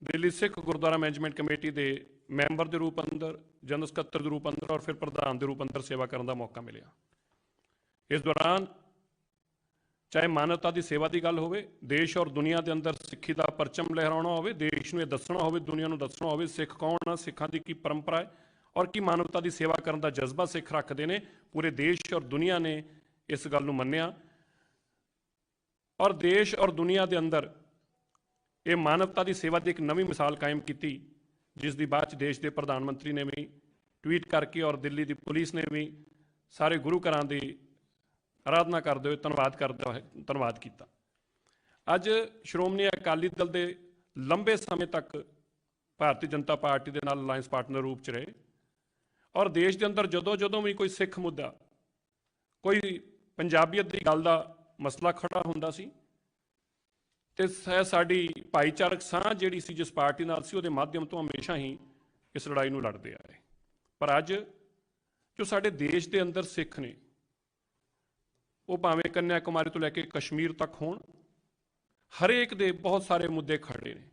Delhi Sikh gurdwara management committee के member के रूप अंदर, जनरल सकत्तर के रूप अंदर और फिर प्रधान के रूप अंदर सेवा करने का मौका मिला। इस दौरान चाहे मानवता की सेवा की गल हो, देश और दुनिया के अंदर सिक्खी का परचम लहराना हो, देश में दसना हो, दुनिया में दसना हो सिख कौन आ, सिखा की परंपरा है और की मानवता की सेवा करने का जज्बा सिख रखते हैं। पूरे देश और दुनिया ने इस गल को मन्निया और देश और दुनिया के अंदर ये मानवता की सेवा की एक नवी मिसाल कायम की, जिसकी बाद देश के प्रधानमंत्री ने भी ट्वीट करके और दिल्ली की पुलिस ने भी सारे गुरु घरां की आराधना करते हुए धन्यवाद किया। अज श्रोमणी अकाली दल के लंबे समय तक भारतीय जनता पार्टी के नाल अलायंस पार्टनर रूप च रहे और देश के अंदर जदों जदों भी कोई सिख मुद्दा, कोई पंजाबीयत की गल का मसला खड़ा हुंदा सी ते साडी भाईचारक सां जिहड़ी सी जिस पार्टी नाल सी, उहदे माध्यम तो हमेशा ही इस लड़ाई नूं लड़दे आए। पर अज जो साडे देश के अंदर सिख ने, वो भावें कन्याकुमारी तो लैके कश्मीर तक होण, हरेक दे बहुत सारे मुद्दे खड़े ने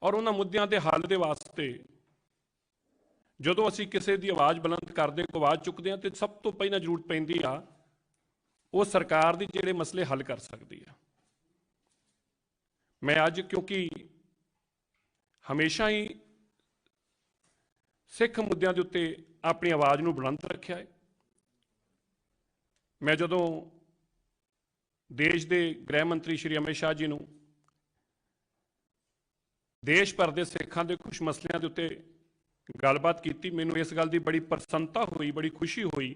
और उन्हां मुद्दिआं दे हल दे वास्ते जदों असीं किसी की आवाज़ बुलंद करदे, कोई आवाज़ चुकदे हां, ते सब तो पहलां जरूरत पैंदी आ वो सरकार दी जिहड़े मसले हल कर सकदी आ। मैं अज क्योंकि हमेशा ही सिख मुद्दों के उत्ते अपनी आवाज़ नूं बुलंद रखिया है। मैं जदों देश के गृह मंत्री श्री अमित शाह जी नूं देश भर के सिखां के कुछ मसलों के उत्ते गलबात की, मैनूं इस गल की बड़ी प्रसन्नता हुई, बड़ी खुशी हुई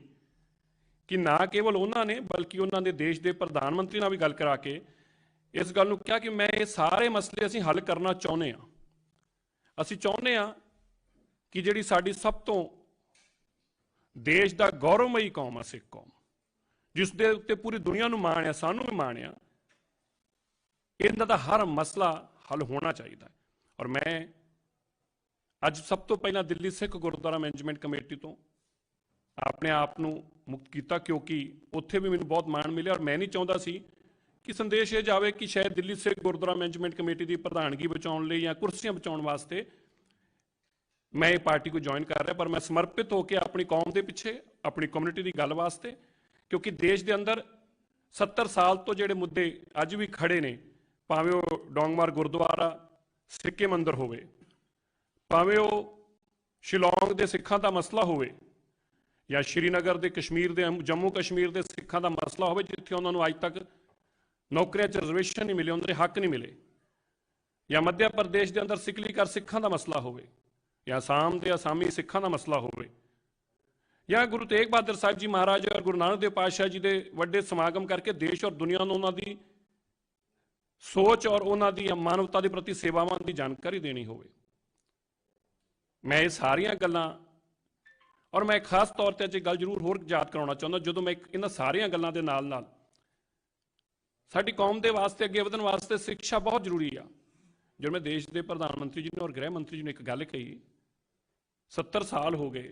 कि ना केवल उन्होंने बल्कि उन्होंने देश के प्रधानमंत्री नाल भी गल करा के इस गल नूं कहा कि मैं ये सारे मसले असीं हल करना चाहुंदे हां। असीं चाहुंदे हां कि जिहड़ी साडी सब तो देश का गौरवमयी कौम आ सिख कौम, जिस दे उत्ते पूरी दुनिया नूं माण आ, सानूं भी माण आ, इन्हां दा हर मसला हल होना चाहिए। और मैं अज सब तो पहला दिल्ली सिख गुरुद्वारा मैनेजमेंट कमेटी तो अपने आप नूं मुक्त किया, क्योंकि उत्थे भी मैनूं बहुत माण मिलिया और मैं नहीं चाहुंदा सी कि संदेश ये जाए कि शायद दिल्ली सिख गुरुद्वारा मैनेजमेंट कमेटी की प्रधानगी बचाने लई या कुर्सियां बचाने वास्ते मैं ये पार्टी को ज्वाइन कर रहा, पर मैं समर्पित होकर अपनी कौम के पिछे, अपनी कम्यूनिटी की गल वास्ते, क्योंकि देश के अंदर 70 साल तो जिहड़े मुद्दे अज भी खड़े ने, भावें वो डोंगमार गुरुद्वारा सिक्के मंदिर होवे, भावें वो शिलोंग के सिखां का मसला होवे या श्रीनगर के कश्मीर के जम्मू कश्मीर के सिखां का मसला होवे, जिथे उन्होंने अज तक नौकरियां च रिजर्वेशन नहीं मिले, उन्होंने हक नहीं मिले, या मध्य प्रदेश के अंदर सिकली कर सिखां का मसला होवे, या आसाम के आसामी सिखां का मसला होवे, या गुरु तेग बहादुर साहब जी महाराज और गुरु नानक देव पातशाह जी के वड्डे समागम करके देश और दुनिया को उन्होंने सोच और उन्होंने मानवता के प्रति सेवावां की जानकारी देनी होवे। मैं ये सारिया गल्लां और मैं खास तौर पर अज गल जरूर होर याद कराउणा चाहुंदा, जदों मैं इन्हां सारिया गल्लां दे नाल नाल साडी कौम के वास्ते अगे वधण वास्ते शिक्षा बहुत जरूरी आ। जो मैं देश के प्रधानमंत्री जी ने और गृह मंत्री जी ने एक गल कही, 70 साल हो गए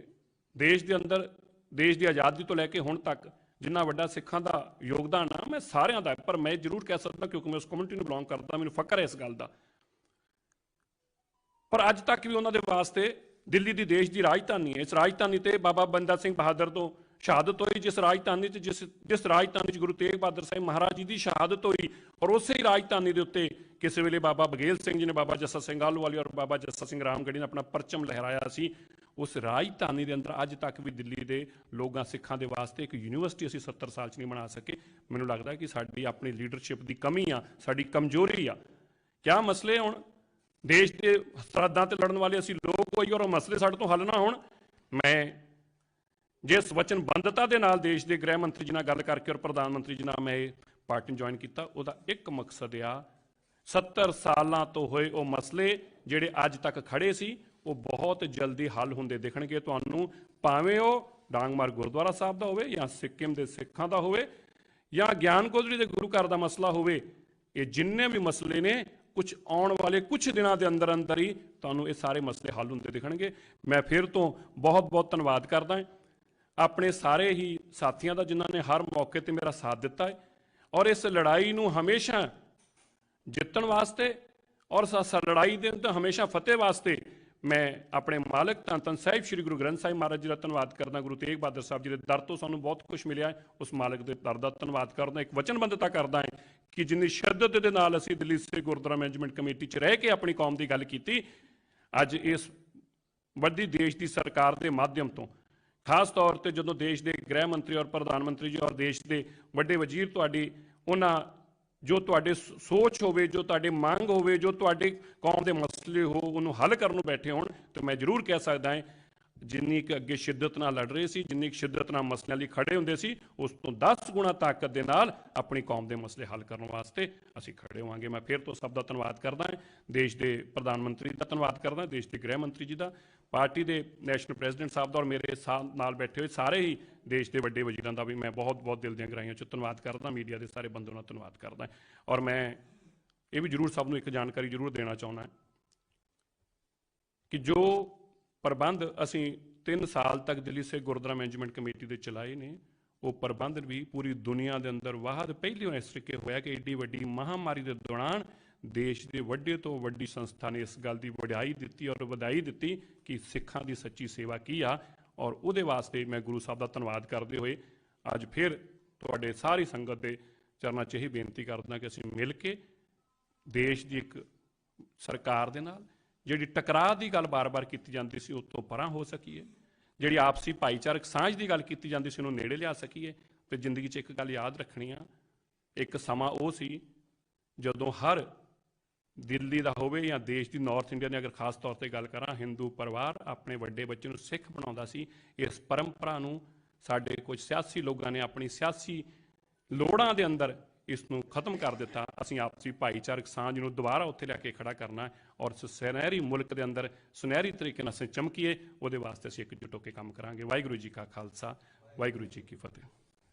देश के अंदर, देश की आज़ादी तो लैके हुण तक जिन्ना वड्डा सिखां दा योगदान आ, मैं सारियां दा, पर मैं जरूर कह सकदा क्योंकि मैं उस कम्यूनिटी नूं बिलोंग करदा, मैनूं फकर है इस गल दा। पर अज तक भी उन्होंने वास्ते दिल्ली की देश की राजधानी है, इस राजधानी से बाबा बंदा सिंह बहादुर तो शहादत हुई, जिस राजधानी जिस राजधानी गुरु तेग बहादुर साहिब महाराज जी की शहादत हुई, और उस ही राजधानी के उत्ते किसी वेले बाबा बघेल सिंह जी ने, बाबा जस्सा सिंह आलूवाली और बाबा जस्सा सिंह रामगढ़ी ने अपना परचम लहराया सी। उस राजधानी के अंदर अज तक भी दिल्ली के लोगों सिखां के वास्ते एक यूनीवर्सिटी असीं 70 साल च नहीं बना सके। मैनूं लगदा कि साडी अपनी लीडरशिप की कमी आ, साडी कमजोरी आ। क्या मसले हुण देश के सरहदां ते लड़न वाले असीं लोग कोई और मसले साडे तो हल ना होण, मैं जिस वचनबद्धता के नाल देश के गृह मंत्री जी नाल गल करके और प्रधानमंत्री जी नाल मैं पार्टी ज्वाइन किया, उहदा एक मकसद आ 70 सालां तो होए वो मसले जिहड़े अज तक खड़े सी वो बहुत जल्दी हल होंदे दिखणगे तुहानूं, भावें वो डांगमार गुरुद्वारा साहब का होवे या सिक्किम के सिखां का होवे या ज्ञान कोदड़ी के गुरु घर का मसला होवे, ये जिन्ने भी मसले ने कुछ आने वाले कुछ दिनों के अंदर अंदर ही तुहानूं ये सारे मसले हल होंदे दिखणगे। मैं फिर तो बहुत बहुत धन्यवाद करदा अपने सारे ही साथियों का जिन्होंने हर मौके पर मेरा साथ दिता है और इस लड़ाई नूं हमेशा जितण वास्ते ਔਰ ਲੜਾਈ ਦੇ ਅੰਦਰ ਹਮੇਸ਼ਾ ਫਤਿਹ ਵਾਸਤੇ ਮੈਂ ਆਪਣੇ ਮਾਲਕ ਧੰਨ ਧੰਨ ਸਾਹਿਬ ਸ੍ਰੀ ਗੁਰੂ ਗ੍ਰੰਥ ਸਾਹਿਬ ਮਹਾਰਾਜ ਜੀ ਦਾ ਧੰਨਵਾਦ ਕਰਦਾ। ਗੁਰੂ ਤੇਗ ਬਹਾਦਰ ਸਾਹਿਬ ਜੀ ਦੇ ਦਰ ਤੋਂ ਸਾਨੂੰ ਬਹੁਤ ਕੁਝ ਮਿਲਿਆ ਹੈ, ਉਸ ਮਾਲਕ ਦੇ ਦਰ ਦਾ ਧੰਨਵਾਦ ਕਰਦਾ। ਇੱਕ ਵਚਨਬੱਧਤਾ ਕਰਦਾ ਹੈ ਕਿ ਜਿੰਨੀ ਸ਼ਿੱਦਤ ਦੇ ਨਾਲ ਅਸੀਂ ਦਿੱਲੀ ਸਿੱਖ ਗੁਰਦੁਆਰਾ ਮੈਨੇਜਮੈਂਟ ਕਮੇਟੀ 'ਚ ਰਹਿ ਕੇ ਆਪਣੀ ਕੌਮ ਦੀ ਗੱਲ ਕੀਤੀ, ਅੱਜ ਇਸ ਵੱਡੀ ਦੇਸ਼ ਦੀ ਸਰਕਾਰ ਦੇ ਮਾਧਿਅਮ ਤੋਂ, ਖਾਸ ਤੌਰ ਤੇ ਜਦੋਂ ਦੇਸ਼ ਦੇ ਗ੍ਰਹਿ ਮੰਤਰੀ ਔਰ ਪ੍ਰਧਾਨ ਮੰਤਰੀ ਜੀ ਔਰ ਦੇਸ਼ ਦੇ ਵੱਡੇ ਵਜ਼ੀਰ ਤੁਹਾਡੀ ਉਹਨਾਂ ਜੋ ਤੁਹਾਡੇ ਸੋਚ ਹੋਵੇ, ਜੋ ਤੁਹਾਡੇ ਮੰਗ ਹੋਵੇ, ਜੋ ਤੁਹਾਡੇ ਕੌਮ ਦੇ ਮਸਲੇ ਹੋ, ਉਹਨੂੰ ਹੱਲ ਕਰਨ ਨੂੰ ਬੈਠੇ ਹੋਣ, ਤਾਂ ਮੈਂ ਜ਼ਰੂਰ ਕਹਿ ਸਕਦਾ ਹਾਂ ਜਿੰਨੀ ਕਿ ਅੱਗੇ ਸ਼ਿੱਦਤ ਨਾਲ ਲੜ ਰਹੇ ਸੀ, ਜਿੰਨੀ ਕਿ ਸ਼ਿੱਦਤ ਨਾਲ ਮਸਲਿਆਂ ਲਈ ਖੜੇ ਹੁੰਦੇ ਸੀ, ਉਸ ਤੋਂ 10 ਗੁਣਾ ਤਾਕਤ ਦੇ ਨਾਲ ਆਪਣੀ ਕੌਮ ਦੇ ਮਸਲੇ ਹੱਲ ਕਰਨ ਵਾਸਤੇ ਅਸੀਂ ਖੜੇ ਹੋਵਾਂਗੇ। ਮੈਂ ਫਿਰ ਤੋਂ ਸਭ ਦਾ ਧੰਨਵਾਦ ਕਰਦਾ ਹਾਂ, ਦੇਸ਼ ਦੇ ਪ੍ਰਧਾਨ ਮੰਤਰੀ ਦਾ ਧੰਨਵਾਦ ਕਰਦਾ, ਦੇਸ਼ ਦੇ ਗ੍ਰਹਿ ਮੰਤਰੀ ਜੀ ਦਾ, ਪਾਰਟੀ ਦੇ ਨੈਸ਼ਨਲ ਪ੍ਰੈਜ਼ੀਡੈਂਟ ਸਾਹਿਬ ਦਾ, ਔਰ ਮੇਰੇ ਨਾਲ ਬੈਠੇ ਹੋਏ ਸਾਰੇ ਹੀ ਦੇਸ਼ ਦੇ ਵੱਡੇ ਵਜ਼ੀਰਾਂ ਦਾ ਵੀ ਮੈਂ ਬਹੁਤ ਬਹੁਤ ਦਿਲ ਦੀਆਂ ਗਹਿਰਾਈਆਂ 'ਚ ਧੰਨਵਾਦ ਕਰਦਾ। ਮੀਡੀਆ ਦੇ ਸਾਰੇ ਬੰਦਿਆਂ ਦਾ ਧੰਨਵਾਦ ਕਰਦਾ। ਔਰ ਮੈਂ ਇਹ ਵੀ ਜ਼ਰੂਰ ਸਭ ਨੂੰ ਇੱਕ ਜਾਣਕਾਰੀ ਜ਼ਰੂਰ ਦੇਣਾ ਚਾਹੁੰਦਾ ਕਿ ਜੋ ਪ੍ਰਬੰਧ ਅਸੀਂ 3 ਸਾਲ ਤੱਕ ਦਿੱਲੀ ਸਿੱਖ ਗੁਰਦੁਆਰਾ ਮੈਨੇਜਮੈਂਟ ਕਮੇਟੀ ਦੇ ਚਲਾਏ ਨੇ, ਉਹ ਪ੍ਰਬੰਧ ਵੀ ਪੂਰੀ ਦੁਨੀਆ ਦੇ ਅੰਦਰ ਵਾਹਦ ਪਹਿਲੀ ਵਾਰ ਇਸ ਤਰੀਕੇ ਹੋਇਆ ਕਿ ਏਡੀ ਵੱਡੀ ਮਹਾਮਾਰੀ ਦੇ ਦੌਰਾਨ ਦੇਸ਼ ਦੇ ਵੱਡੇ ਤੋਂ ਵੱਡੀ ਸੰਸਥਾ ਨੇ ਇਸ ਗੱਲ ਦੀ ਵਡਿਆਈ ਦਿੱਤੀ ਔਰ ਵਧਾਈ ਦਿੱਤੀ ਕਿ ਸਿੱਖਾਂ ਦੀ ਸੱਚੀ ਸੇਵਾ ਕੀ ਆ। ਔਰ ਉਹਦੇ ਵਾਸਤੇ ਮੈਂ ਗੁਰੂ ਸਾਹਿਬ ਦਾ ਧੰਨਵਾਦ ਕਰਦੇ ਹੋਏ ਅੱਜ ਫਿਰ ਤੁਹਾਡੇ ਸਾਰੀ ਸੰਗਤ ਦੇ ਚਰਨਾਂ 'ਚ ਇਹ ਬੇਨਤੀ ਕਰਦਾ ਕਿ ਅਸੀਂ ਮਿਲ ਕੇ ਦੇਸ਼ ਦੀ ਇੱਕ ਸਰਕਾਰ ਦੇ ਨਾਲ ਜਿਹੜੀ ਟਕਰਾਅ ਦੀ ਗੱਲ ਬਾਰ-ਬਾਰ ਕੀਤੀ ਜਾਂਦੀ ਸੀ, ਉਸ ਤੋਂ ਪਰਾਂ ਹੋ ਸਕੀਏ, ਜਿਹੜੀ ਆਪਸੀ ਭਾਈਚਾਰਕ ਸਾਂਝ ਦੀ ਗੱਲ ਕੀਤੀ ਜਾਂਦੀ ਸੀ, ਉਹਨੂੰ ਨੇੜੇ ਲਿਆ ਸਕੀਏ। ਤੇ ਜ਼ਿੰਦਗੀ 'ਚ ਇੱਕ ਗੱਲ ਯਾਦ ਰੱਖਣੀ ਆ, ਇੱਕ ਸਮਾਂ ਉਹ ਸੀ ਜਦੋਂ ਹਰ ਦਿੱਲੀ ਦਾ ਹੋਵੇ ਜਾਂ ਦੇਸ਼ ਦੀ ਨਾਰਥ ਇੰਡੀਆ ਦੀ ਅਗਰ ਖਾਸ ਤੌਰ ਤੇ ਗੱਲ ਕਰਾਂ, ਹਿੰਦੂ ਪਰਿਵਾਰ ਆਪਣੇ ਵੱਡੇ ਬੱਚੇ ਨੂੰ ਸਿੱਖ ਬਣਾਉਂਦਾ ਸੀ। ਇਸ ਪਰੰਪਰਾ ਨੂੰ ਸਾਡੇ ਕੁਝ ਸਿਆਸੀ ਲੋਕਾਂ ਨੇ ਆਪਣੀ ਸਿਆਸੀ ਲੋੜਾਂ ਦੇ ਅੰਦਰ ਇਸ ਨੂੰ ਖਤਮ ਕਰ ਦਿੱਤਾ। ਅਸੀਂ ਆਪਸੀ ਭਾਈਚਾਰਕ ਸਾਂਝ ਨੂੰ ਦੁਬਾਰਾ ਉੱਥੇ ਲਿਆ ਕੇ ਖੜਾ ਕਰਨਾ ਔਰ ਸੁਨਹਿਰੀ ਮੁਲਕ ਦੇ ਅੰਦਰ ਸੁਨਹਿਰੀ ਤਰੀਕੇ ਨਾਲ ਅਸੀਂ ਚਮਕੀਏ, ਉਹਦੇ ਵਾਸਤੇ ਅਸੀਂ ਇਕਜੁੱਟ ਹੋ ਕੇ ਕੰਮ ਕਰਾਂਗੇ। ਵਾਹਿਗੁਰੂ ਜੀ ਕਾ ਖਾਲਸਾ, ਵਾਹਿਗੁਰੂ ਜੀ ਕੀ ਫਤਿਹ।